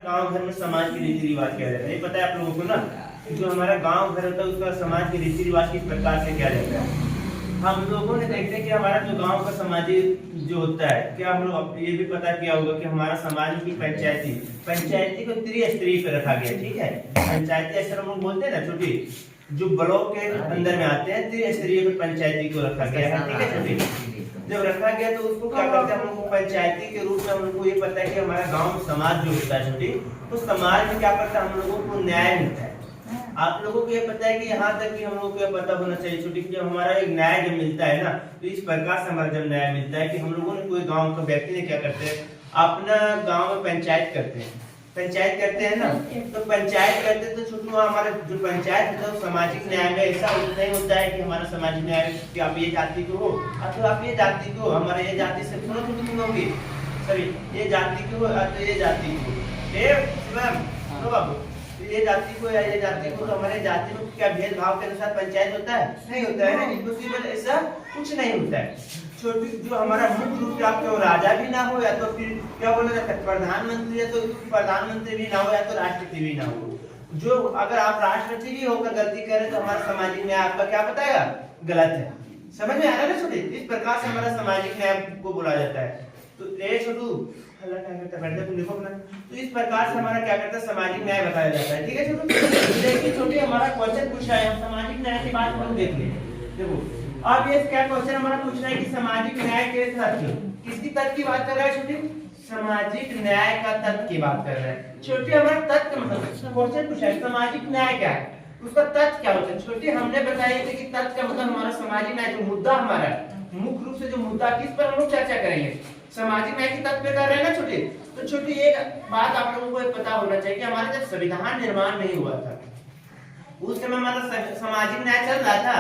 गांव घर में समाज के रीति रिवाज क्या रहता है, ये पता है आप लोगों को ना। जो हमारा गांव घर होता है उसका समाज के रीति रिवाज किस प्रकार से क्या रहता है। हम लोगों ने देखते हैं कि हमारा जो गांव का समाजी जो होता है, क्या हम लोग ये भी पता किया होगा कि हमारा समाज की पंचायती को त्रिस्तरीय पे रखा गया। ठीक है, पंचायती अक्सर हम लोग बोलते हैं ना छोटी, जो ब्लॉक के अंदर में आते हैं त्रिस्तरीय पे पंचायती को रखा गया है। ठीक है छोटी, जब रखा गया तो उसको क्या करते हैं हम लोग पंचायती के रूप में। हम लोग को ये पता है कि हमारा गांव समाज जो होता है छोटी, तो समाज में क्या करता है हम लोगों को न्याय मिलता है। आप लोगों को ये पता है कि यहाँ तक कि हम लोगों को पता होना चाहिए छोटी, जब हमारा एक न्याय जब मिलता है ना, तो इस प्रकार से हमारा जब न्याय मिलता है कि हम लोगों ने कोई गाँव का व्यक्ति ने क्या करते हैं, अपना गाँव में पंचायत करते हैं ना। तो पंचायत करते तो छोटू हमारा जो पंचायत होता है सामाजिक न्याय में ऐसा नहीं होता है कि हमारा सामाजिक न्याय कि आप ये जाति को हो तो आप ये जाति को, हमारा ये जाति से सुनो छोटू तुम होगी सॉरी ये जाति को तो ये जाति को सुनो बाबू, ये जाति को या ये जाति को, तो हमारे जाति में क्या भेदभाव के अनुसार पंचायत होता है? नहीं होता है ना, इम्पॉसिबल, ऐसा कुछ नहीं होता है छोटी। जो हमारा मुख्य रूप से आपको राजा भी ना हो, या तो फिर क्या बोला जाता है प्रधानमंत्री, या तो प्रधानमंत्री भी ना हो, या तो राष्ट्रपति भी ना हो। जो अगर आप राष्ट्रपति भी होकर गलती करें तो हमारा सामाजिक न्याय आपका क्या बताएगा, गलत है। समझ में आ रहा है ना छोटे? इस प्रकार से हमारा सामाजिक न्याय को बोला जाता है। तो ये छोटू अल्लाह क्या करता है, बैठ तुम देखो अपना। तो इस प्रकार से हमारा क्या करता है सामाजिक न्याय बताया जाता है। ठीक है छोटू, देखिए छोटे हमारा क्वेश्चन पूछा है, हम सामाजिक न्याय की बात हम देख लें। देखो अब ये क्या क्वेश्चन हमारा पूछ रहा है कि सामाजिक न्याय के तथ्य, किसकी तथ्य की बात कर रहा है छोटी? सामाजिक न्याय का तथ्य की बात कर रहा है छोटी। हमारा तथ्य मतलब क्वेश्चन पूछा है सामाजिक न्याय क्या है, उसका तथ्य क्या होता है छोटी। हमने बताया था कि तथ्य का मतलब हमारा सामाजिक न्याय जो मुद्दा हमारा मुख्य रूप से जो मुद्दा किस पर हम लोग चर्चा करेंगे, सामाजिक न्याय की तथ्य पे कर रहे हैं ना छोटी। तो छोटी एक बात आप लोगों को पता होना चाहिए कि हमारा जब संविधान निर्माण नहीं हुआ था उस समय हमारा सामाजिक न्याय चल रहा था,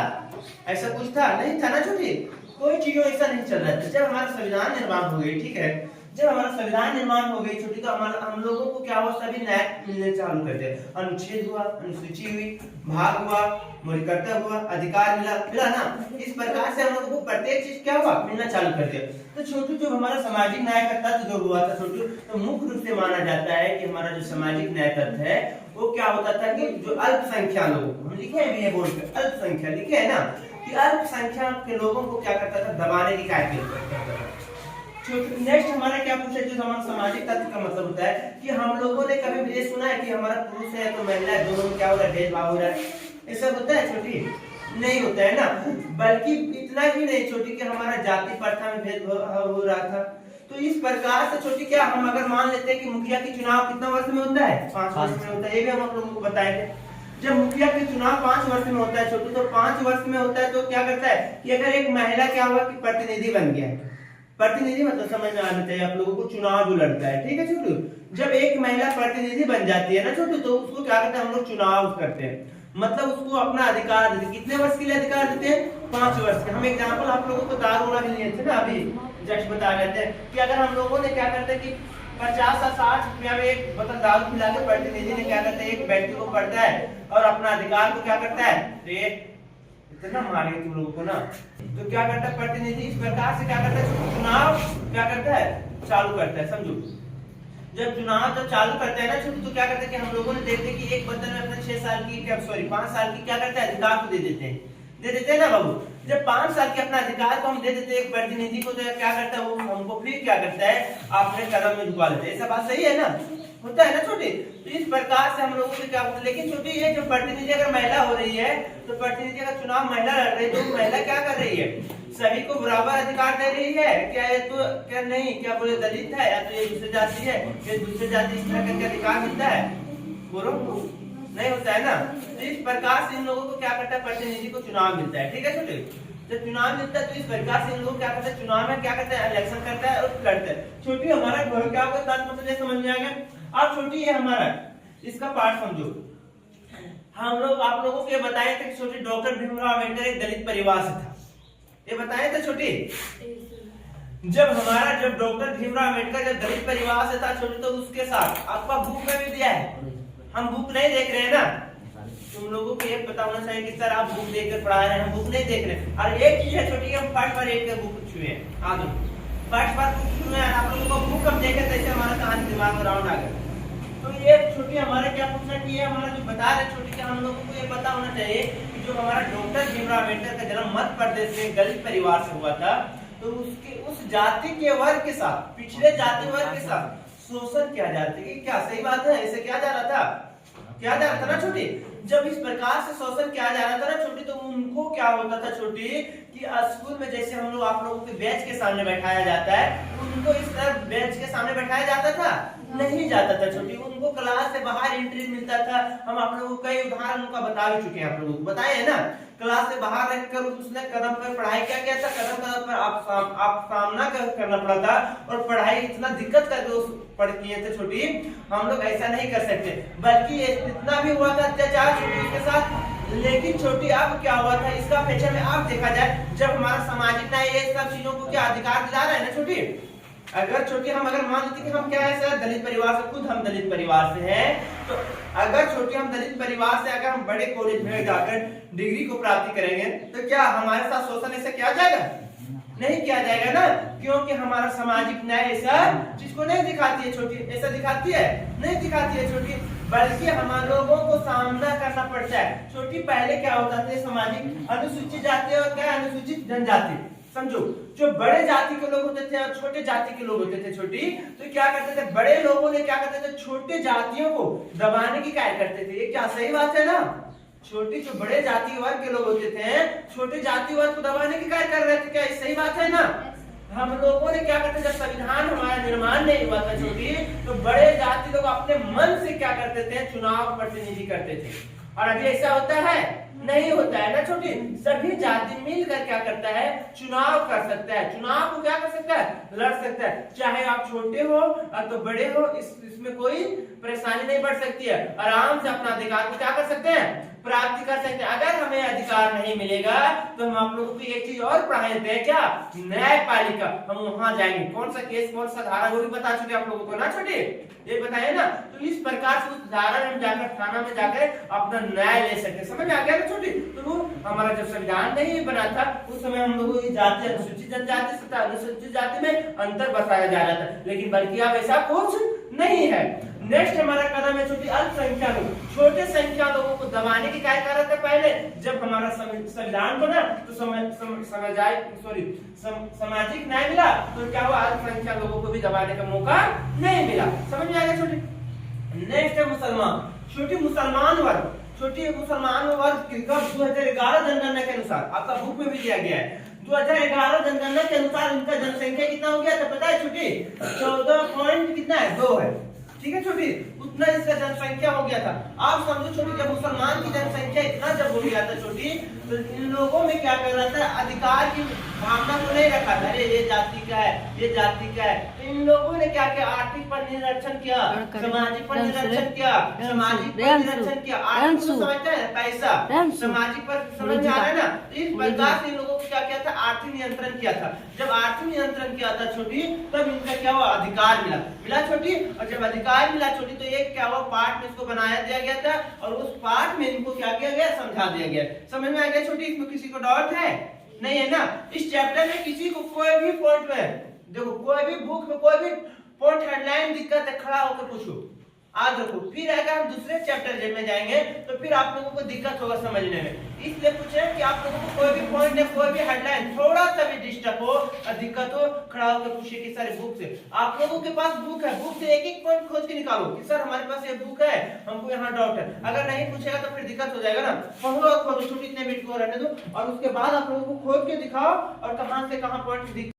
ऐसा कुछ था नहीं था ना छोटी, कोई चीजों ऐसा नहीं चल रहा था। जब हमारा संविधान निर्माण हो गई, ठीक है, जब हमारा संविधान निर्माण हो गई छोटी, तो हम लोगों को क्या हुआ, सभी न्याय मिलने चालू कर दिया। अनुच्छेद हुआ, अनुसूची हुई, भाग हुआ, मौलिकता हुआ, अधिकार मिला ना। इस प्रकार से हम लोगों को प्रत्येक चीज क्या हुआ, मिलना चालू कर दिया। तो छोटू जो हमारा सामाजिक न्याय का तथ्य जो हुआ था छोटू, तो मुख्य रूप से माना जाता है कि हमारा जो सामाजिक न्याय तथ्य है वो क्या होता था कि जो अल्पसंख्या लोग, हम लिखे हैं भी बोर्ड पे अल्पसंख्या लिखे है ना, कि अल्पसंख्यक के लोगों को क्या करता था, दबाने की कायदे करता था। नेक्स्ट हमारा क्या पूछा, जो हमारा सामाजिक तत्व का मतलब होता है कि हम लोगों ने कभी भी ये सुना है कि हमारा पुरुष है तो महिला है, दोनों में क्या हो रहा है, भेदभाव हो रहा है, ऐसा होता है छोटी? नहीं होता है ना। बल्कि इतना ही नहीं छोटी कि हमारा जाति प्रथा में भेदभाव हो रहा था। तो इस प्रकार से छोटी क्या हम अगर मान लेते हैं कि मुखिया की चुनाव कितना वर्ष में होता है, 5 वर्ष में होता है, ये भी हम आप लोगों को बताएंगे। जब मुखिया के चुनाव 5 वर्ष में होता है छोटू, तो 5 वर्ष में होता है तो क्या करता है कि अगर एक महिला क्या हुआ कि प्रतिनिधि बन गया, प्रतिनिधि मतलब समझ में आना चाहिए आप लोगों को, चुनाव जो लड़ता है, ठीक है छोटू। जब एक महिला प्रतिनिधि बन जाती है ना छोटू, तो उसको क्या करते हैं हम लोग, चुनाव करते हैं, मतलब उसको अपना अधिकार देते हैं। कितने वर्ष के लिए अधिकार देते हैं, 5 वर्ष के। हम एग्जाम्पल आप लोगों को दारूना भी लिए थे ना, अभी जस्ट बता रहे थे कि अगर हम लोगों ने क्या करते हैं कि 50 या 60 रुपया में एक बोतल दारू पिला के प्रतिनिधि ने क्या करते हैं एक व्यक्ति को पढ़ता है और अपना अधिकार को क्या करता है, रेट इतना मारेंगे तुम लोगों को ना, तो क्या करता है प्रतिनिधि इस प्रकार से क्या करता है, चुनाव क्या करता है, चालू करता है। समझो जब चुनाव जब चालू करते हैं ना छोटू, तो क्या करते हैं कि हम लोगों ने देखते हैं कि एक बंदर में अपने 6 साल की क्या सॉरी 5 साल की क्या करता है, अधिकार को दे देते हैं ना बाबू। जब 5 साल के अपना अधिकार को हम दे देते हैं एक प्रतिनिधि को, तो क्या करता है वो हमको फिर क्या करता है, अपने कदम में झुका लेते हैं। ऐसा बात सही है ना, होता है ना छोटे। तो इस प्रकार से हम लोगों को क्या होता है, लेकिन छोटी ये जो प्रतिनिधि अगर महिला हो रही है, तो प्रतिनिधि अगर चुनाव महिला लड़ रही है, तो महिला क्या कर रही है, सभी को बराबर अधिकार दे रही है क्या? ये तो क्या नहीं, क्या बोले दलित है या तो ये दूसरी जाति है, ये दूसरी जाति इस तरह का अधिकार मिलता है, बोलो नहीं होता है ना। तो इस प्रकार से इन लोगों को क्या करता है, प्रतिनिधि को चुनाव मिलता है, ठीक है छोटे। जब चुनाव मिलता है तो इस प्रकार से इन लोग क्या करते हैं, चुनाव में क्या करते हैं, इलेक्शन करता है और लड़ते हैं। छोटी हमारा घर क्या होगा मतलब समझ में आ गया। अब छोटी ये हमारा इसका पार्ट समझो, हम लोग आप लोगों को ये बताए थे कि छोटी डॉक्टर भीमराव अम्बेडकर एक दलित परिवार से था, ये बताए थे छोटी। जब डॉक्टर भीमराव अम्बेडकर जब दलित परिवार से था छोटी, तो उसके साथ आपका बुक में भी दिया है, हम बुक नहीं देख रहे हैं ना, तुम लोगों को ये पता होना चाहिए कि सर आप बुक देखकर पढ़ा रहे हैं, हम बुक नहीं देख रहे। और एक चीज है छोटी, हम फर्स्ट बार एक बुक छुए हैं, आगे फर्स्ट बार बुक छुए हैं, आप लोगों को बुक हम देखे तो हमारा कहानी दिमाग में राउंड आ गया। तो ये छोटी हमारा क्या पूछना कि ये हमारा जो बता रहे छोटी कि हम लोगों को ये पता होना चाहिए कि जो हमारा डॉक्टर भीमराव अम्बेडकर का जन्म मध्य प्रदेश में दलित परिवार से हुआ था, तो उसके उस जाति के वर्ग के साथ, पिछड़े जाति वर्ग के साथ शोषण किया जाता है। क्या सही बात है? ऐसे क्या जा रहा था, क्या जा रहा था ना छोटी? जब इस प्रकार से शोषण किया जा रहा था ना छोटी, तो उनको क्या होता था छोटी कि स्कूल में जैसे हम लोग आप लोगों के बेंच के सामने बैठाया जाता है, उनको इस तरह बेंच के सामने बैठाया जाता था नहीं जाता था छोटी। उनको क्लास से बाहर एंट्री मिलता था। हम आप लोगों को कई उदाहरण उनका बता भी चुके हैं, आप लोगों को बताए है ना। क्लास से बाहर रहकर उसने कदम पर पढ़ाई क्या किया था, कदम कदम पर आप सामना करना पड़ा था और पढ़ाई इतना दिक्कत करके उस पढ़ किए थे छोटी। हम लोग ऐसा नहीं कर सकते, बल्कि इतना भी हुआ था अत्याचार छोटी उसके साथ। लेकिन छोटी अब क्या हुआ था, इसका फीचर में अब देखा जाए, जब हमारा सामाजिक न्याय ये सब चीजों को क्या अधिकार दिला रहा है ना छोटी। अगर छोटी हम अगर मान लेते कि हम क्या है सर दलित परिवार से, खुद हम दलित परिवार से हैं, तो अगर छोटी हम दलित परिवार से अगर हम बड़े कॉलेज में जाकर डिग्री को प्राप्ति करेंगे, तो क्या हमारे साथ शोषण ऐसा किया जाएगा? नहीं किया जाएगा ना, क्योंकि हमारा सामाजिक न्याय ऐसा चीज को नहीं दिखाती है छोटी। ऐसा दिखाती है? नहीं दिखाती है छोटी, बल्कि हम लोगों को सामना करना पड़ता है छोटी। पहले क्या होता था, सामाजिक अनुसूचित जाति और क्या अनुसूचित जनजाति, समझो जो बड़े जाति के लोग होते थे और छोटे जाति के लोग होते थे छोटी, तो क्या करते थे बड़े लोगों ने क्या करते थे, छोटे जातियों को दबाने की कार्य करते थे। ये क्या सही बात है ना छोटी? जो बड़े जाति वर्ग के लोग होते थे छोटे जाति वर्ग को दबाने की कार्य कर रहे थे, क्या सही बात है ना? हम लोगों ने क्या करते, जब संविधान हमारा निर्माण नहीं हुआ था छोटी, तो बड़े जाति लोग अपने मन से क्या करते थे, चुनाव प्रतिनिधि करते थे। और अभी ऐसा होता है? नहीं होता है ना छोटी। सभी जाति मिलकर क्या करता है, चुनाव कर सकता है। चुनाव को क्या कर सकता है, लड़ सकता है। चाहे आप छोटे हो और तो बड़े हो, इसमें कोई परेशानी नहीं बढ़ सकती है। आराम से अपना अधिकार को क्या कर सकते हैं, प्राप्ति कर सकते हैं। अगर हमें अधिकार नहीं मिलेगा तो हम आप लोगों को एक चीज और पढ़ाए थे, क्या, न्यायपालिका। हम वहां जाएंगे, कौन सा केस कौन सा धारा वो भी बता चुके आप लोगों को ना छोटे, ये बताइए ना। तो इस प्रकार से उस धारा में जाकर थाना में जाकर अपना न्याय ले सकते। समझ में आ गया ना छोटी? तो हमारा जब संविधान नहीं बना था उस समय हम लोगों की जाति अनुसूचित जनजाति तथा अनुसूचित जाति में अंतर बताया जा रहा था, लेकिन बल्कि अब ऐसा कुछ नहीं है। नेक्स्ट हमारा कदम है छोटी अल्पसंख्यक लोग। छोटे संख्या लोगों को दबाने की कार्य कर रहे थे पहले। जब हमारा संविधान बना तो सामाजिक न्याय मिला, तो क्या हुआ, अल्पसंख्यक लोगों को भी दबाने का मौका नहीं मिला। समझ में आ गया छोटी? नेक्स्ट है मुसलमान। छोटी मुसलमान वर्ग, छोटी मुसलमान वर्ग 2011 जनगणना के अनुसार, आपका बुक में भी दिया गया है, 2011 जनगणना के अनुसार इनका जनसंख्या कितना हो गया था पता है छोटी? 14 पॉइंट कितना है, 2 है। ठीक है छोटी, उतना इसका जनसंख्या हो गया था। आप समझो छोटी, जब मुसलमान की जनसंख्या इतना जब हो गया था छोटी, तो इन लोगों में क्या कर रहा था, अधिकार की भावना को नहीं रखा था। अरे ये जाति का है, ये जाति का है। तो इन लोगों ने क्या किया, आर्थिक पर निरीक्षण किया, सामाजिक पर निरीक्षण किया, सामाजिक पर निरीक्षण किया। आर्थिक को समझते हैं, पैसा, सामाजिक पर समझ में आ रहा है ना। इस प्रकार से इन लोगों को क्या किया था, आर्थिक नियंत्रण किया था। जब आर्थिक नियंत्रण किया था छोटी, तब इनका क्या हुआ, अधिकार मिला छोटी। और जब अधिकार मिला छोटी, तो एक क्या हुआ, पाठ में इसको बनाया दिया गया था और उस पाठ में इनको क्या किया गया, समझा दिया गया। समझ में आ गया छोटी? इसमें किसी को डाउट है? नहीं है ना? इस चैप्टर में किसी को कोई भी पॉइंट में देखो, कोई भी बुक में कोई भी पॉइंट हेडलाइन दिक्कत है, खड़ा होकर पूछो, याद रखो। फिर अगर हम दूसरे चैप्टर में जाएंगे तो फिर आप लोगों को दिक्कत होगा समझने में। इसलिए पूछे कि आप लोगों को कोई भी पॉइंट है, कोई भी हेडलाइन थोड़ा सा भी डिस्टर्ब हो और दिक्कत हो, खड़ा होकर पूछिए कि सर बुक से, आप लोगों के पास बुक है, बुक से एक एक पॉइंट खोज के निकालो कि सर हमारे पास ये बुक है, हमको यहाँ डाउट है। अगर नहीं पूछेगा तो फिर दिक्कत हो जाएगा ना। खोलो, छोटी इतने मिनट को रहने दो और उसके बाद आप लोगों को खोज के दिखाओ और कहां से कहां पॉइंट